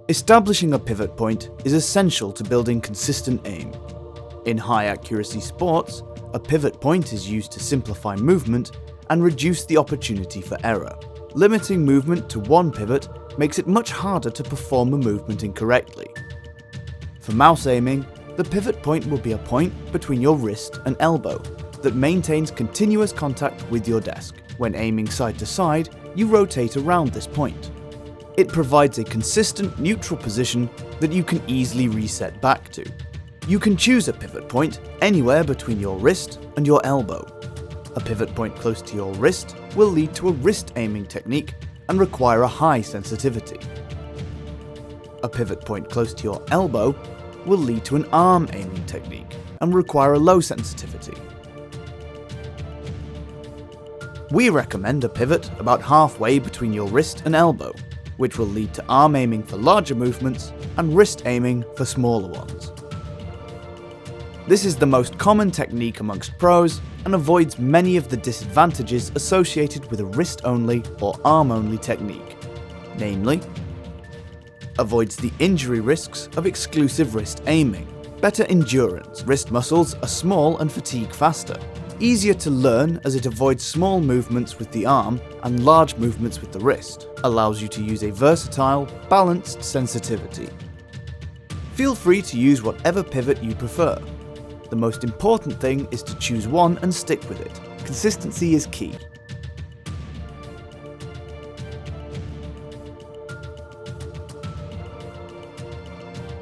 Establishing a pivot point is essential to building consistent aim. In high-accuracy sports, a pivot point is used to simplify movement and reduce the opportunity for error. Limiting movement to one pivot makes it much harder to perform a movement incorrectly. For mouse aiming, the pivot point will be a point between your wrist and elbow that maintains continuous contact with your desk. When aiming side to side, you rotate around this point. It provides a consistent neutral position that you can easily reset back to. You can choose a pivot point anywhere between your wrist and your elbow. A pivot point close to your wrist will lead to a wrist aiming technique and require a high sensitivity. A pivot point close to your elbow will lead to an arm aiming technique and require a low sensitivity. We recommend a pivot about halfway between your wrist and elbow, which will lead to arm aiming for larger movements and wrist aiming for smaller ones. This is the most common technique amongst pros and avoids many of the disadvantages associated with a wrist-only or arm-only technique, namely, avoids the injury risks of exclusive wrist aiming, better endurance, wrist muscles are small and fatigue faster, easier to learn as it avoids small movements with the arm and large movements with the wrist, allows you to use a versatile, balanced sensitivity. Feel free to use whatever pivot you prefer. The most important thing is to choose one and stick with it. Consistency is key.